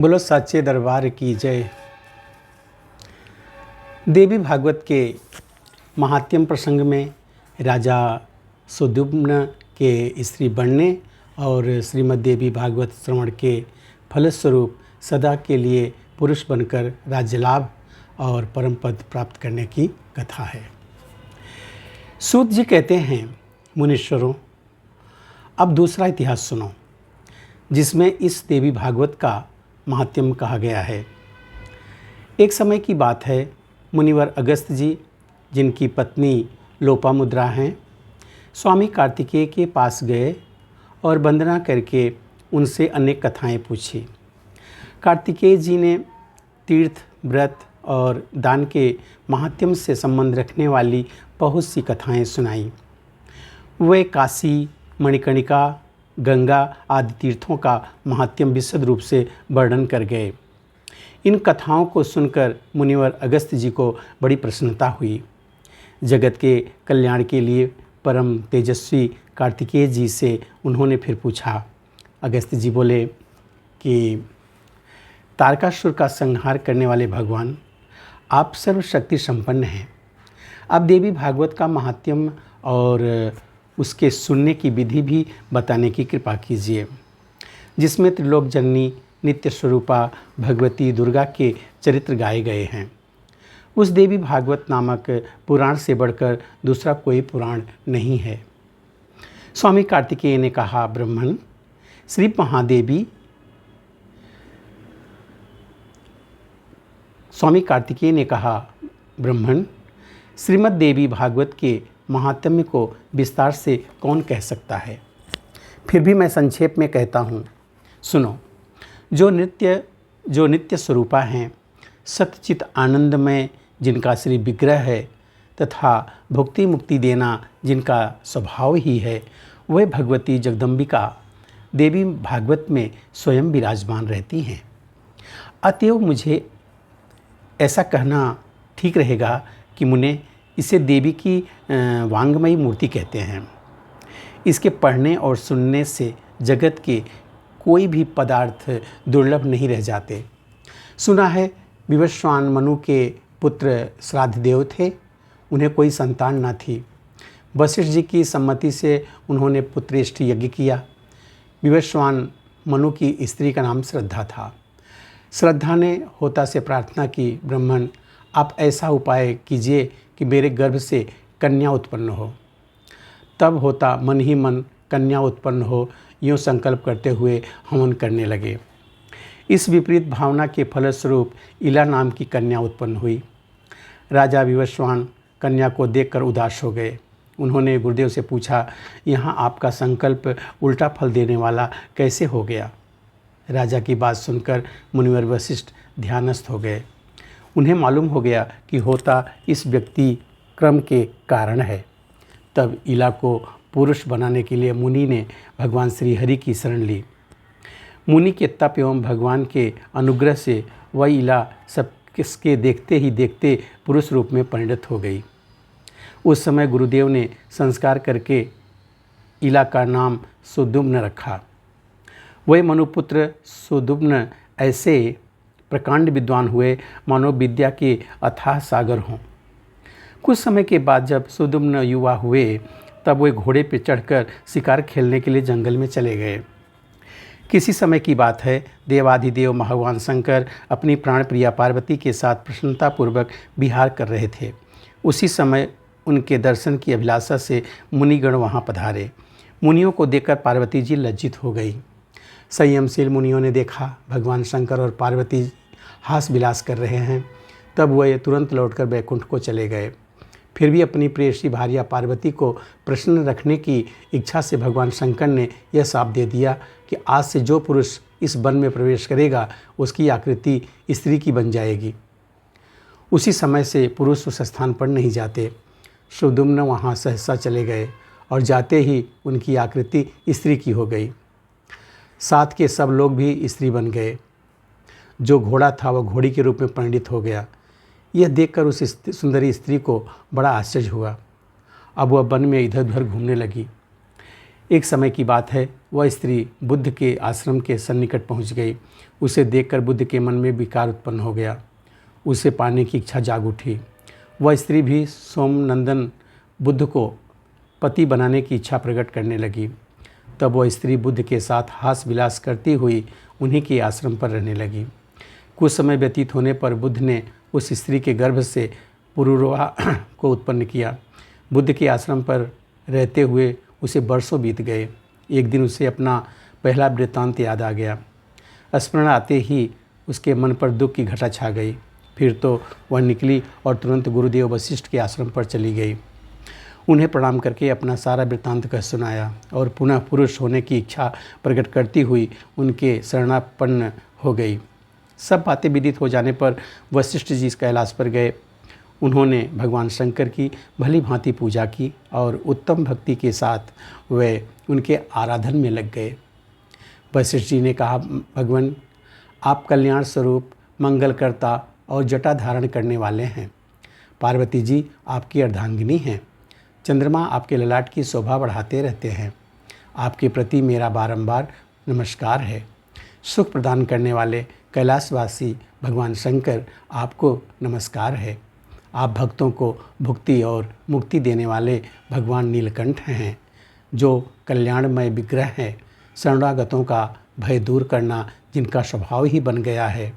बोलो सच्चे दरबार की जय। देवी भागवत के महात्म्य प्रसंग में राजा सुद्युम्न के स्त्री बनने और श्रीमद् देवी भागवत श्रवण के फलस्वरूप सदा के लिए पुरुष बनकर राज्य लाभ और परम पद प्राप्त करने की कथा है। सूत जी कहते हैं, मुनीश्वरों, अब दूसरा इतिहास सुनो जिसमें इस देवी भागवत का महात्म्य कहा गया है। एक समय की बात है, मुनिवर अगस्त जी, जिनकी पत्नी लोपामुद्रा हैं, स्वामी कार्तिकेय के पास गए और वंदना करके उनसे अनेक कथाएं पूछी। कार्तिकेय जी ने तीर्थ, व्रत और दान के महात्म्य से संबंध रखने वाली बहुत सी कथाएं सुनाई। वे काशी, मणिकर्णिका, गंगा आदि तीर्थों का महात्म्य विशद रूप से वर्णन कर गए। इन कथाओं को सुनकर मुनिवर अगस्त जी को बड़ी प्रसन्नता हुई। जगत के कल्याण के लिए परम तेजस्वी कार्तिकेय जी से उन्होंने फिर पूछा। अगस्त जी बोले कि तारकासुर का संहार करने वाले भगवान, आप सर्वशक्ति संपन्न हैं। अब देवी भागवत का महात्म्य और उसके सुनने की विधि भी बताने की कृपा कीजिए, जिसमें त्रिलोक जननी नित्य स्वरूपा भगवती दुर्गा के चरित्र गाए गए हैं। उस देवी भागवत नामक पुराण से बढ़कर दूसरा कोई पुराण नहीं है। स्वामी कार्तिकेय ने कहा, ब्रह्मण श्री महादेवी स्वामी कार्तिकेय ने कहा, ब्रह्मण श्रीमद् देवी भागवत के महात्म्य को विस्तार से कौन कह सकता है। फिर भी मैं संक्षेप में कहता हूँ, सुनो। जो नित्य स्वरूपा हैं, सतचित आनंदमय जिनका श्री विग्रह है तथा भुक्ति मुक्ति देना जिनका स्वभाव ही है, वह भगवती जगदम्बिका देवी भागवत में स्वयं विराजमान रहती हैं। अतएव मुझे ऐसा कहना ठीक रहेगा कि मुने इसे देवी की वांगमयी मूर्ति कहते हैं। इसके पढ़ने और सुनने से जगत के कोई भी पदार्थ दुर्लभ नहीं रह जाते। सुना है विवस्वान मनु के पुत्र श्राद्धदेव थे, उन्हें कोई संतान न थी। वशिष्ठ जी की सम्मति से उन्होंने पुत्रेष्टि यज्ञ किया। विवस्वान मनु की स्त्री का नाम श्रद्धा था। श्रद्धा ने होता से प्रार्थना की, ब्रह्मण आप ऐसा उपाय कीजिए कि मेरे गर्भ से कन्या उत्पन्न हो। तब होता मन ही मन कन्या उत्पन्न हो, यूँ संकल्प करते हुए हवन करने लगे। इस विपरीत भावना के फलस्वरूप इला नाम की कन्या उत्पन्न हुई। राजा विवस्वान कन्या को देखकर उदास हो गए। उन्होंने गुरुदेव से पूछा, यहाँ आपका संकल्प उल्टा फल देने वाला कैसे हो गया। राजा की बात सुनकर मुनिवर वशिष्ठ ध्यानस्थ हो गए। उन्हें मालूम हो गया कि होता इस व्यक्ति क्रम के कारण है। तब इला को पुरुष बनाने के लिए मुनि ने भगवान श्री हरि की शरण ली। मुनि के तप एवं भगवान के अनुग्रह से वह इला सब किसके देखते ही देखते पुरुष रूप में परिणत हो गई। उस समय गुरुदेव ने संस्कार करके इला का नाम सुद्युम्न रखा। वह मनुपुत्र सुद्युम्न ऐसे प्रकांड विद्वान हुए मानो विद्या के अथाह सागर हों। कुछ समय के बाद जब सुद्युम्न युवा हुए, तब वे घोड़े पर चढ़कर शिकार खेलने के लिए जंगल में चले गए। किसी समय की बात है, देवाधिदेव भगवान शंकर अपनी प्राण प्रिया पार्वती के साथ प्रसन्नतापूर्वक विहार कर रहे थे। उसी समय उनके दर्शन की अभिलाषा से मुनिगण वहाँ पधारे। मुनियों को देखकर पार्वती जी लज्जित हो गई। संयमशील मुनियों ने देखा भगवान शंकर और पार्वती हास विलास कर रहे हैं, तब वह तुरंत लौटकर बैकुंठ को चले गए। फिर भी अपनी प्रेयसी भार्या पार्वती को प्रसन्न रखने की इच्छा से भगवान शंकर ने यह शाप दे दिया कि आज से जो पुरुष इस वन में प्रवेश करेगा, उसकी आकृति स्त्री की बन जाएगी। उसी समय से पुरुष उस स्थान पर नहीं जाते। सुद्युम्न वहाँ सहसा चले गए और जाते ही उनकी आकृति स्त्री की हो गई। साथ के सब लोग भी स्त्री बन गए। जो घोड़ा था वह घोड़ी के रूप में परिणित हो गया। यह देखकर उस सुंदरी स्त्री को बड़ा आश्चर्य हुआ। अब वह वन में इधर उधर घूमने लगी। एक समय की बात है, वह स्त्री बुद्ध के आश्रम के सन्निकट पहुंच गई। उसे देखकर बुद्ध के मन में विकार उत्पन्न हो गया। उसे पाने की इच्छा जाग उठी। वह स्त्री भी सोमनंदन बुद्ध को पति बनाने की इच्छा प्रकट करने लगी। तब वह स्त्री बुद्ध के साथ हास विलास करती हुई उन्हीं के आश्रम पर रहने लगी। कुछ समय व्यतीत होने पर बुद्ध ने उस स्त्री के गर्भ से पुरुरवा को उत्पन्न किया। बुद्ध के आश्रम पर रहते हुए उसे वर्षों बीत गए। एक दिन उसे अपना पहला वृत्तांत याद आ गया। स्मरण आते ही उसके मन पर दुख की घटा छा गई। फिर तो वह निकली और तुरंत गुरुदेव वशिष्ठ के आश्रम पर चली गई। उन्हें प्रणाम करके अपना सारा वृत्तांत कह सुनाया और पुनः पुरुष होने की इच्छा प्रकट करती हुई उनके शरणापन्न हो गई। सब बातें विदित हो जाने पर वशिष्ठ जी कैलाश पर गए। उन्होंने भगवान शंकर की भली भांति पूजा की और उत्तम भक्ति के साथ वे उनके आराधन में लग गए। वशिष्ठ जी ने कहा, भगवान आप कल्याण स्वरूप, मंगलकर्ता और जटा धारण करने वाले हैं। पार्वती जी आपकी अर्धांगिनी हैं। चंद्रमा आपके ललाट की शोभा बढ़ाते रहते हैं। आपके प्रति मेरा बारंबार नमस्कार है। सुख प्रदान करने वाले कैलाशवासी भगवान शंकर आपको नमस्कार है। आप भक्तों को भुक्ति और मुक्ति देने वाले भगवान नीलकंठ हैं, जो कल्याणमय विग्रह है। शरणागतों का भय दूर करना जिनका स्वभाव ही बन गया है।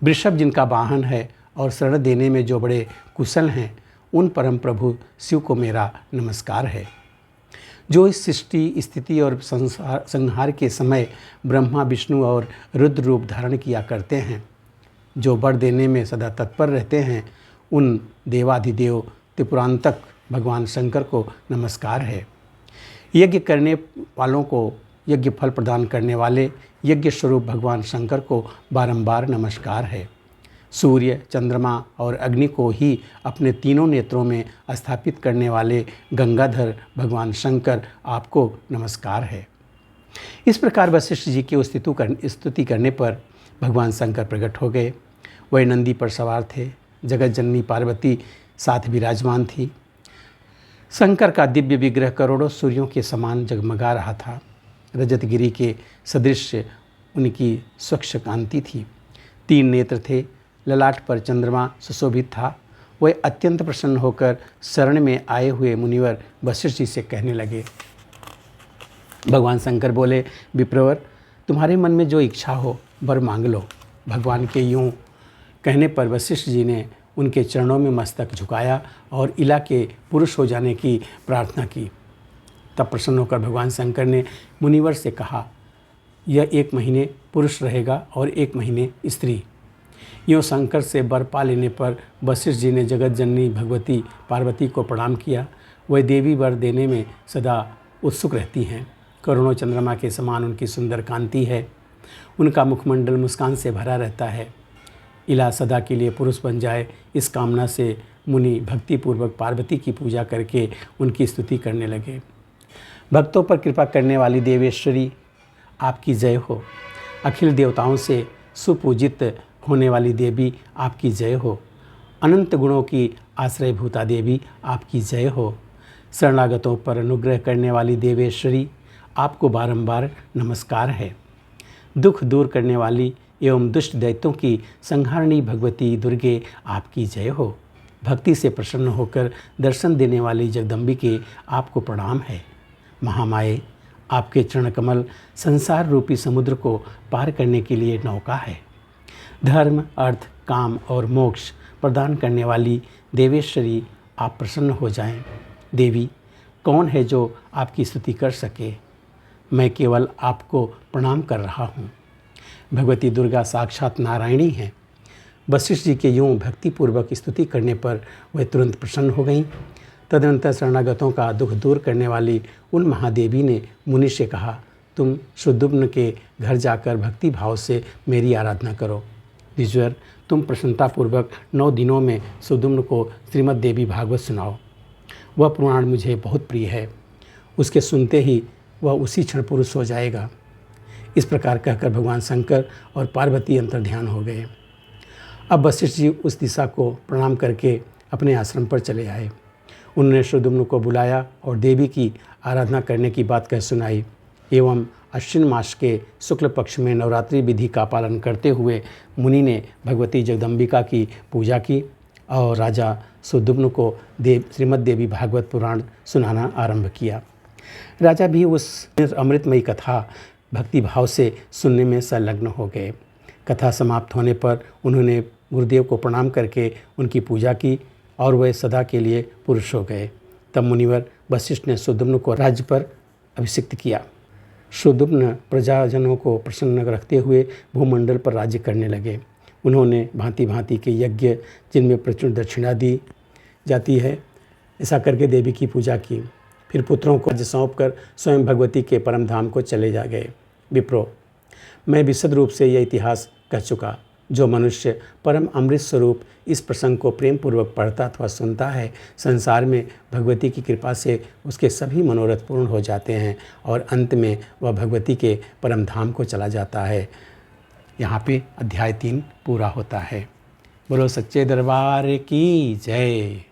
वृषभ जिनका वाहन है और शरण देने में जो बड़े कुशल हैं, उन परम प्रभु शिव को मेरा नमस्कार है, जो इस सृष्टि स्थिति और संहार के समय ब्रह्मा विष्णु और रुद्र रूप धारण किया करते हैं, जो वर देने में सदा तत्पर रहते हैं। उन देवाधिदेव त्रिपुरांतक भगवान शंकर को नमस्कार है। यज्ञ करने वालों को यज्ञ फल प्रदान करने वाले यज्ञ स्वरूप भगवान शंकर को बारंबार नमस्कार है। सूर्य, चंद्रमा और अग्नि को ही अपने तीनों नेत्रों में स्थापित करने वाले गंगाधर भगवान शंकर आपको नमस्कार है। इस प्रकार वशिष्ठ जी की स्तुति करने पर भगवान शंकर प्रकट हो गए। वह नंदी पर सवार थे। जगत जननी पार्वती साथ विराजमान थी। शंकर का दिव्य विग्रह करोड़ों सूर्यों के समान जगमगा रहा था। रजतगिरी के सदृश उनकी स्वच्छ कांति थी। 3 नेत्र थे। ललाट पर चंद्रमा सुशोभित था। वह अत्यंत प्रसन्न होकर शरण में आए हुए मुनिवर वशिष्ठ जी से कहने लगे। भगवान शंकर बोले, विप्रवर, तुम्हारे मन में जो इच्छा हो वर मांग लो। भगवान के यूँ कहने पर वशिष्ठ जी ने उनके चरणों में मस्तक झुकाया और इला के पुरुष हो जाने की प्रार्थना की। तब प्रसन्न होकर भगवान शंकर ने मुनिवर से कहा, यह 1 महीने पुरुष रहेगा और 1 महीने स्त्री। यूँ शंकर से वर पा लेने पर वशिष्ठ जी ने जगत जननी भगवती पार्वती को प्रणाम किया। वह देवी वर देने में सदा उत्सुक रहती हैं। करोड़ों चंद्रमा के समान उनकी सुंदर कांति है। उनका मुखमंडल मुस्कान से भरा रहता है। इला सदा के लिए पुरुष बन जाए, इस कामना से मुनि भक्तिपूर्वक पार्वती की पूजा करके उनकी स्तुति करने लगे। भक्तों पर कृपा करने वाली देवेश्वरी आपकी जय हो। अखिल देवताओं से सुपूजित होने वाली देवी आपकी जय हो। अनंत गुणों की आश्रयभूता देवी आपकी जय हो। शरणागतों पर अनुग्रह करने वाली देवेश्वरी आपको बारंबार नमस्कार है। दुख दूर करने वाली एवं दुष्ट दैत्यों की संहारणी भगवती दुर्गे आपकी जय हो। भक्ति से प्रसन्न होकर दर्शन देने वाली जगदम्बिके आपको प्रणाम है। महामाये, आपके चरण कमल संसार रूपी समुद्र को पार करने के लिए नौका है। धर्म, अर्थ, काम और मोक्ष प्रदान करने वाली देवेश्वरी आप प्रसन्न हो जाएं। देवी, कौन है जो आपकी स्तुति कर सके? मैं केवल आपको प्रणाम कर रहा हूँ। भगवती दुर्गा साक्षात नारायणी हैं। वशिष्ठ जी के यूँ भक्तिपूर्वक स्तुति करने पर वह तुरंत प्रसन्न हो गईं। तदनंतर शरणागतों का दुख दूर करने वाली उन महादेवी ने मुनि से कहा, तुम सुदुम्न के घर जाकर भक्ति भाव से मेरी आराधना करो। ईश्वर, तुम प्रसन्नतापूर्वक 9 दिनों में सुदुम्न को श्रीमद् देवी भागवत सुनाओ। वह पुराण मुझे बहुत प्रिय है। उसके सुनते ही वह उसी क्षण पुरुष हो जाएगा। इस प्रकार कहकर भगवान शंकर और पार्वती अंतर्ध्यान हो गए। अब वशिष्ठ जी उस दिशा को प्रणाम करके अपने आश्रम पर चले आए। उन्होंने सुदुम्न को बुलाया और देवी की आराधना करने की बात कह सुनाई एवं अश्विन मास के शुक्ल पक्ष में नवरात्रि विधि का पालन करते हुए मुनि ने भगवती जगदम्बिका की पूजा की और राजा सुद्युम्न को श्रीमद् देवी भागवत पुराण सुनाना आरंभ किया। राजा भी उस अमृतमयी कथा भक्तिभाव से सुनने में संलग्न हो गए। कथा समाप्त होने पर उन्होंने गुरुदेव को प्रणाम करके उनकी पूजा की और वे सदा के लिए पुरुष हो गए। तब मुनिवर वशिष्ठ ने सुद्युम्न को राज्य पर अभिषिक्त किया। सुद्युम्न प्रजाजनों को प्रसन्न रखते हुए भूमंडल पर राज्य करने लगे। उन्होंने भांति भांति के यज्ञ जिनमें प्रचुर दक्षिणा दी जाती है ऐसा करके देवी की पूजा की। फिर पुत्रों को राज्य सौंप कर स्वयं भगवती के परम धाम को चले जा गए। विप्रो, मैं विशद रूप से यह इतिहास कह चुका। जो मनुष्य परम अमृत स्वरूप इस प्रसंग को प्रेम पूर्वक पढ़ता अथवा सुनता है, संसार में भगवती की कृपा से उसके सभी मनोरथ पूर्ण हो जाते हैं और अंत में वह भगवती के परम धाम को चला जाता है। यहाँ पे अध्याय 3 पूरा होता है। बोलो सच्चे दरबार की जय।